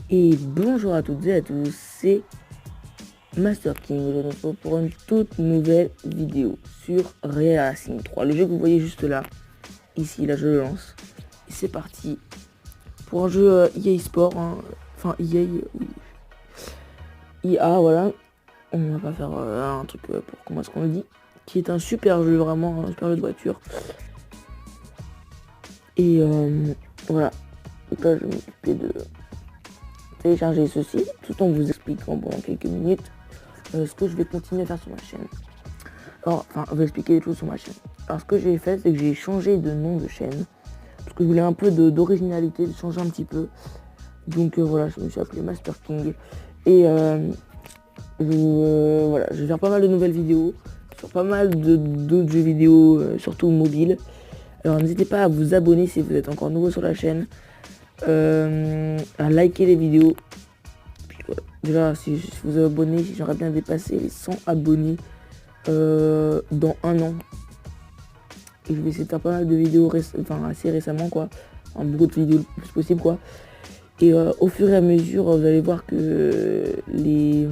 Et bonjour à toutes et à tous, c'est Master King. Aujourd'hui, on se retrouve pour une toute nouvelle vidéo sur Real Racing 3. Le jeu que vous voyez juste là, ici, là je le lance. Et c'est parti pour un jeu EA Sport, hein. Enfin EA, oui. IA, voilà. On va pas faire un truc pour comment est-ce qu'on le dit. Qui est un super jeu, vraiment un super jeu de voiture. Et voilà. Donc là, je vais m'occuper de télécharger ceci, tout en vous expliquant pendant quelques minutes ce que je vais continuer à faire sur ma chaîne. Alors, enfin, je vais expliquer des choses sur ma chaîne. Alors, ce que j'ai fait, c'est que j'ai changé de nom de chaîne. Parce que je voulais un peu d'originalité, de changer un petit peu. Donc voilà, je me suis appelé Master King. Et voilà, je vais faire pas mal de nouvelles vidéos. Sur pas mal d'autres jeux vidéo, surtout mobiles. Alors, n'hésitez pas à vous abonner si vous êtes encore nouveau sur la chaîne. À liker les vidéos. Puis voilà. Déjà, si vous abonnez, j'aimerais bien dépasser les 100 abonnés dans un an. Et je vais essayer de faire pas mal de vidéos assez récemment, quoi. En beaucoup de vidéos le plus possible, quoi. Et au fur et à mesure, vous allez voir que les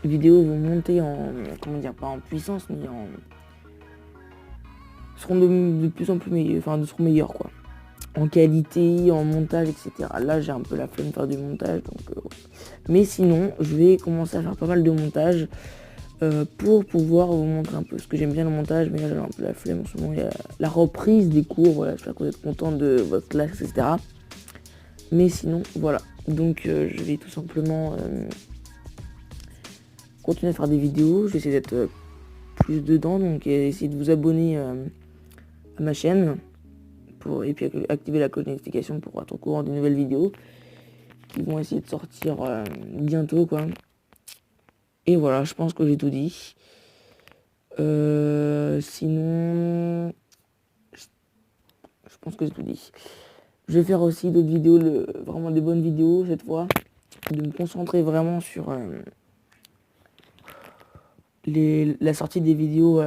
vidéos vont monter en, comment dire, pas en puissance, mais en seront de plus en plus meilleurs, enfin, seront meilleurs, quoi. En qualité, en montage, etc. Là, j'ai un peu la flemme de faire du montage, donc ouais. Mais sinon, je vais commencer à faire pas mal de montage pour pouvoir vous montrer un peu ce que j'aime bien le montage. Mais là, j'ai un peu la flemme en ce moment. Il y a la reprise des cours, voilà, j'espère que vous êtes content de votre classe, etc. Mais sinon, voilà. Donc, je vais tout simplement continuer à faire des vidéos. Je vais essayer d'être plus dedans, donc essayez de vous abonner à ma chaîne et puis activer la cloche de notification pour être au courant des nouvelles vidéos qui vont essayer de sortir bientôt, quoi. Et voilà, je pense que j'ai tout dit. Sinon, je pense que j'ai tout dit. Je vais faire aussi d'autres vidéos, vraiment des bonnes vidéos cette fois. De me concentrer vraiment sur la sortie des vidéos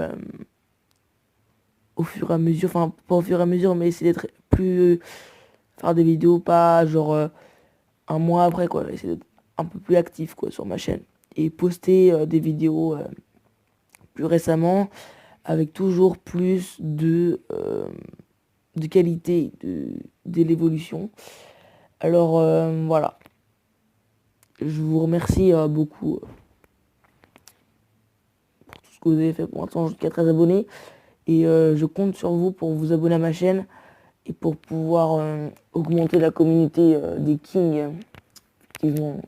au fur et à mesure. Enfin, pas au fur et à mesure, mais essayer d'être plus... faire des vidéos pas genre un mois après, quoi. Essayer d'être un peu plus actif, quoi, sur ma chaîne. Et poster des vidéos plus récemment avec toujours plus de qualité de l'évolution. Alors voilà, je vous remercie beaucoup pour tout ce que vous avez fait pour l'instant jusqu'à 13 abonnés. Et je compte sur vous pour vous abonner à ma chaîne et pour pouvoir augmenter la communauté des kings, qui vont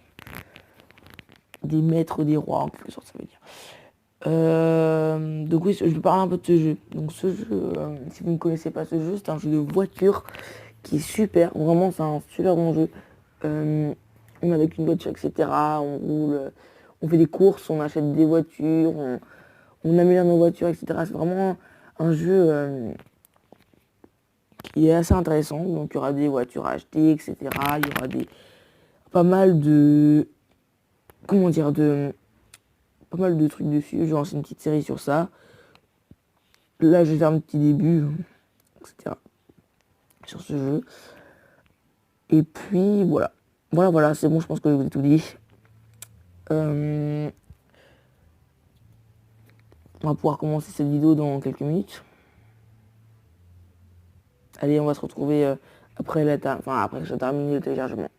des maîtres, des rois en quelque sorte, ça veut dire. Donc oui, je vais parler un peu de ce jeu. Donc ce jeu, si vous ne connaissez pas ce jeu, c'est un jeu de voiture qui est super. Vraiment, c'est un super bon jeu. On est avec une voiture, etc. On roule, on fait des courses, on achète des voitures, on améliore nos voitures, etc. C'est vraiment un jeu qui est assez intéressant. Donc il y aura des voitures à acheter, etc. Il y aura pas mal de, comment dire, pas mal de trucs dessus. Je vais lancer une petite série sur ça. Là, je vais faire un petit début, etc. sur ce jeu. Et puis voilà. Voilà, c'est bon, je pense que je vous ai tout dit. On va pouvoir commencer cette vidéo dans quelques minutes. Allez, on va se retrouver après que j'ai terminé le téléchargement.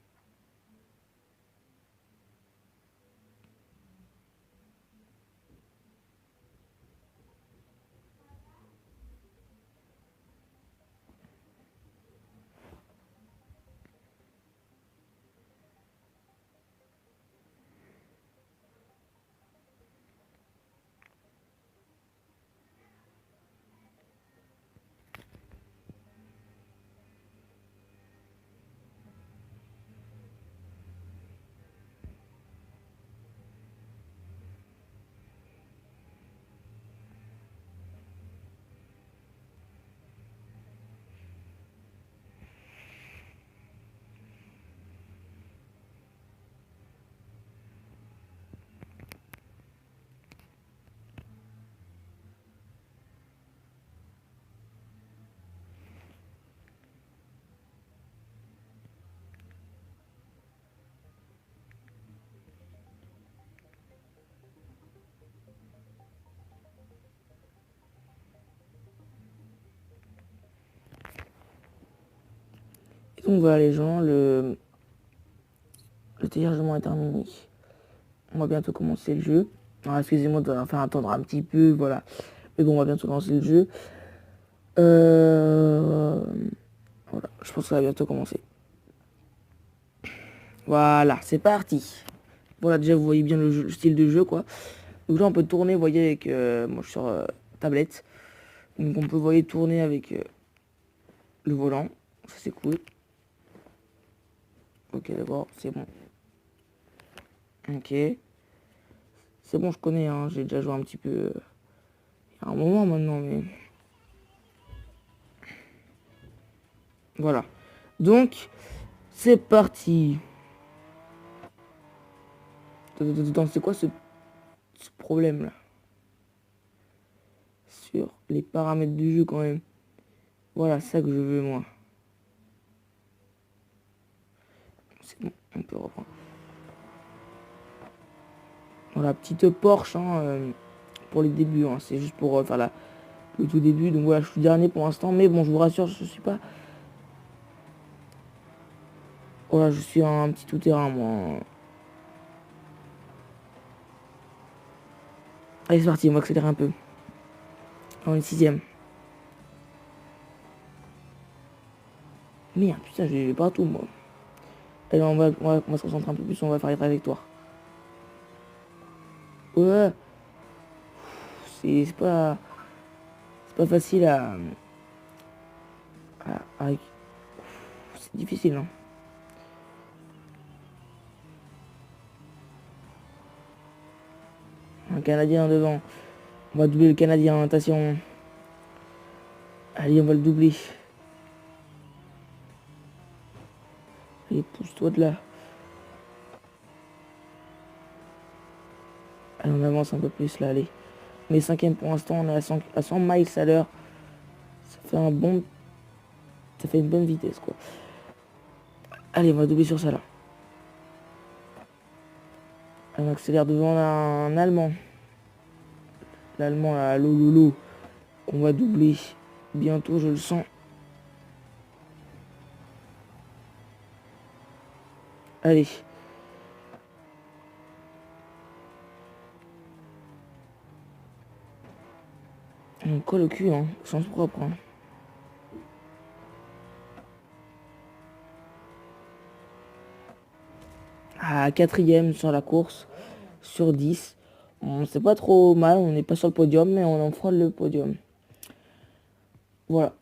Donc voilà les gens, le téléchargement est terminé. On va bientôt commencer le jeu. Alors, excusez-moi de faire attendre un petit peu, voilà. Mais bon, on va bientôt lancer le jeu. Voilà, je pense que ça va bientôt commencer. Voilà, c'est parti. Voilà, déjà vous voyez bien le style de jeu, quoi. Donc là on peut tourner, vous voyez, avec moi je suis sur tablette. Donc on peut, vous voyez, tourner avec le volant. Ça c'est cool. Ok, d'accord, c'est bon. Ok. C'est bon, je connais, hein, j'ai déjà joué un petit peu il y a un moment maintenant, mais... Voilà. Donc, c'est parti. Attends, c'est quoi ce problème là? Sur les paramètres du jeu quand même. Voilà, ça que je veux moi. C'est bon, on peut reprendre. Voilà, petite Porsche hein, pour les débuts. Hein. C'est juste pour faire le tout début. Donc voilà, je suis dernier pour l'instant. Mais bon, je vous rassure, je suis pas... Voilà, je suis un petit tout-terrain moi. Allez, c'est parti, on va accélérer un peu. On est 6ème. Merde, putain, j'ai partout moi. Allez, on va se concentrer un peu plus, on va faire les trajectoires. Ouais, c'est pas facile c'est difficile, hein. Un Canadien devant. On va doubler le Canadien, attention. Allez, on va le doubler. Allez, pousse-toi de là. Allez, on avance un peu plus là, allez. On est 5ème pour l'instant, on est à 100 miles à l'heure. Ça fait un bon... Ça fait une bonne vitesse, quoi. Allez, on va doubler sur ça, là. On accélère devant un Allemand. L'Allemand, là, Lolo. On va doubler. Bientôt, je le sens. Allez. On colle au cul, hein. Sens propre, hein. À 4ème sur la course. Sur 10. C'est pas trop mal. On n'est pas sur le podium, mais on en frôle le podium. Voilà.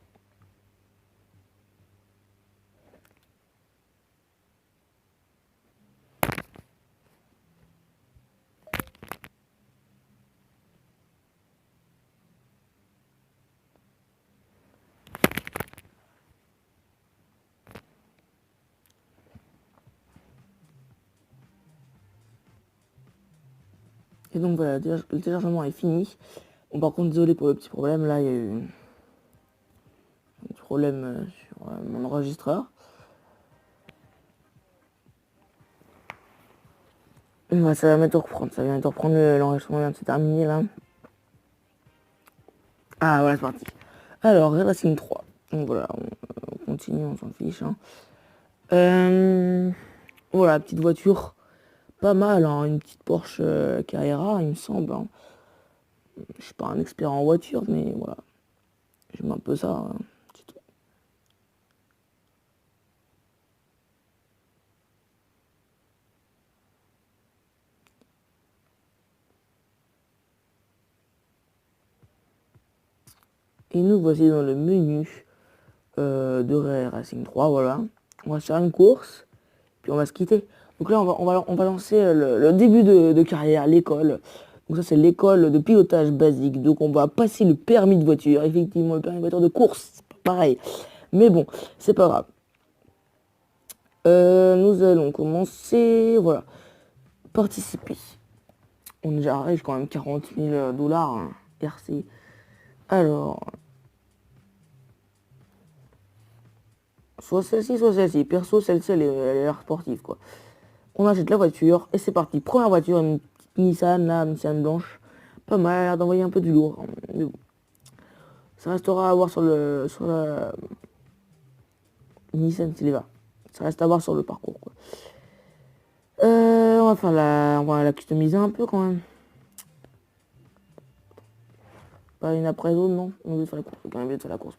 Et donc voilà, le téléchargement est fini. Bon, par contre, désolé pour le petit problème. Là, il y a eu un petit problème sur mon enregistreur. Ouais, ça va bientôt reprendre. Ça va bientôt reprendre l'enregistrement vient de se terminer là. Ah voilà, c'est parti. Alors, Red Racing 3. Donc voilà, on continue, on s'en fiche. Hein. Voilà, petite voiture. Pas mal, hein, une petite Porsche Carrera, il me semble. Hein. Je suis pas un expert en voiture, mais voilà. J'aime un peu ça. Hein. Et nous voici dans le menu de Red Racing 3, voilà. On va faire une course, puis on va se quitter. Donc là, on va lancer le début de carrière, l'école. Donc ça, c'est l'école de pilotage basique. Donc on va passer le permis de voiture. Effectivement, le permis de voiture de course, c'est pas pareil. Mais bon, c'est pas grave. Nous allons commencer, voilà. Participer. On est déjà arrivé quand même 40 000 dollars, hein, RC. Alors, soit celle-ci, soit celle-ci. Perso, celle-ci, elle a l'air sportive, quoi. On achète la voiture et c'est parti. Première voiture, une petite Nissan, là, une Nissan blanche. Pas mal, elle a l'air d'envoyer un peu du lourd. Hein, mais bon. Ça restera à voir sur la Nissan Silva. ça reste à voir sur le parcours, quoi. On va la customiser un peu quand même. Pas une après zone, non. On veut faire la course, quand même bien de faire la course.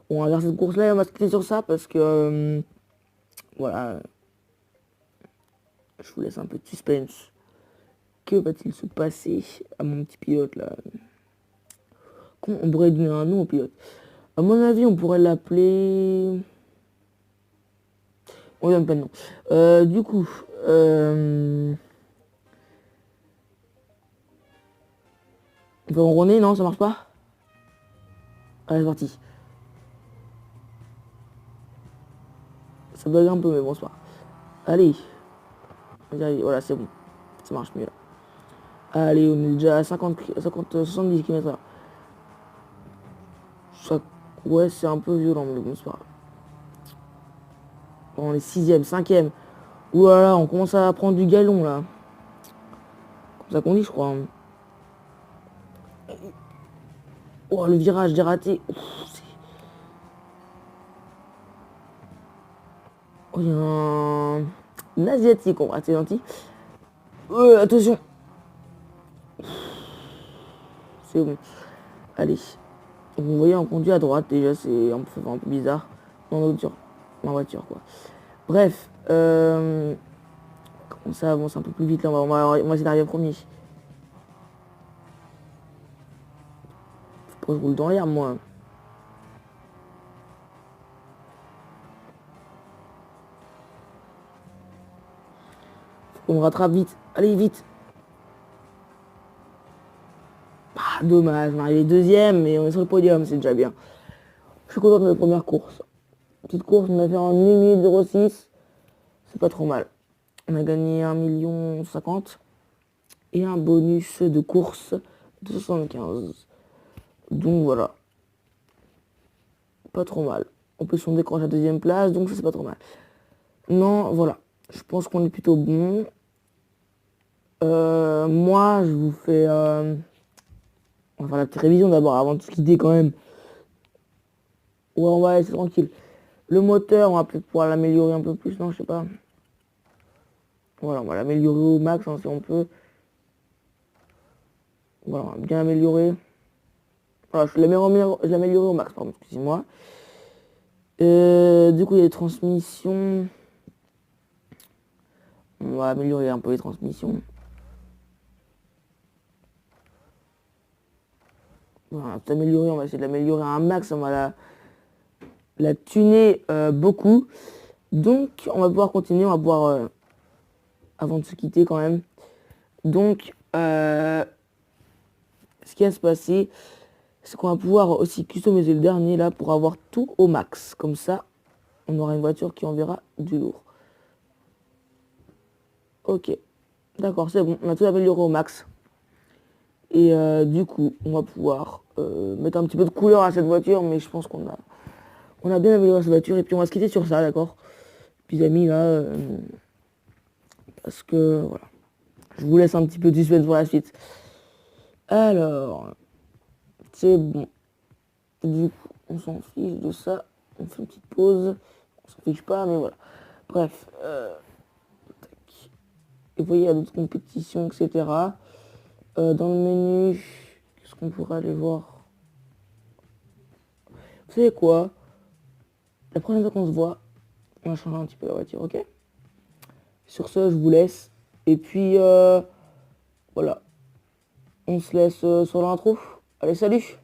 Bon, on va faire cette course là et on va se quitter sur ça parce que voilà. Je vous laisse un peu de suspense. Que va-t-il se passer à mon petit pilote là? Comment on pourrait donner un nom au pilote? À mon avis, on pourrait l'appeler... On donne pas de nom. Du coup... On peut ronronner, non? Ça marche pas? Allez, c'est parti. Ça bug un peu, mais bon, c'est pas grave. Allez. Voilà, c'est bon. Ça marche mieux là. Allez, on est déjà à 70 km/h. Ça... Ouais, c'est un peu violent, mais bon, c'est pas grave. Bon, on est 6ème, 5ème. Ouh là là, on commence à prendre du galon là. Comme ça qu'on dit, je crois. Hein. Oh, le virage, j'ai raté. Oh, il y a un asiatique, on va rater gentil. Attention. C'est bon. Allez. Vous voyez, on conduit à droite déjà, c'est un peu bizarre. Ma voiture, quoi. Bref. Comment ça avance un peu plus vite là, on va essayer d'arriver premier. Faut pas que je roule dans l'air, moi. Faut qu'on me rattrape vite. Allez, vite. Ah, dommage, on est arrivé deuxième, mais on est sur le podium, c'est déjà bien. Je suis content de notre première course. Petite course, on a fait en 1 minute 06. C'est pas trop mal. On a gagné 1,50 million et un bonus de course de 75. Donc voilà. Pas trop mal. En plus, on décroche la deuxième place, donc ça c'est pas trop mal. Non, voilà. Je pense qu'on est plutôt bon. Moi, je vous fais... On va faire la petite révision d'abord, avant de se quitter quand même. Ouais, on va laisser tranquille. Le moteur, on va peut-être pouvoir l'améliorer un peu plus, non, je sais pas. Voilà, on va l'améliorer au max, hein, si on peut. Voilà, on va bien améliorer. Voilà, je l'améliorer au max, pardon, excusez-moi. Du coup, il y a les transmissions. On va améliorer un peu les transmissions. Voilà, tout améliorer, on va essayer de l'améliorer à un max, on va la tuner beaucoup. Donc, on va pouvoir continuer, on va pouvoir, avant de se quitter quand même. Donc, ce qui va se passer, c'est qu'on va pouvoir aussi customiser le dernier là pour avoir tout au max. Comme ça, on aura une voiture qui enverra du lourd. Ok, d'accord, c'est bon, on a tout amélioré au max. Et du coup, on va pouvoir mettre un petit peu de couleur à cette voiture, mais je pense on a bien amélioré cette voiture. Et puis on va se quitter sur ça, d'accord, puis amis là, parce que voilà, je vous laisse un petit peu de suspense pour la suite. Alors, c'est bon. Du coup, on s'en fiche de ça. On fait une petite pause. On s'en fiche pas, mais voilà. Bref. Et vous voyez, il y a d'autres compétitions, etc. Dans le menu, qu'est-ce qu'on pourrait aller voir? Vous savez quoi? La prochaine fois qu'on se voit, on va changer un petit peu la voiture, ok? Sur ce, je vous laisse. Et puis, voilà. On se laisse sur l'intro. Allez, salut!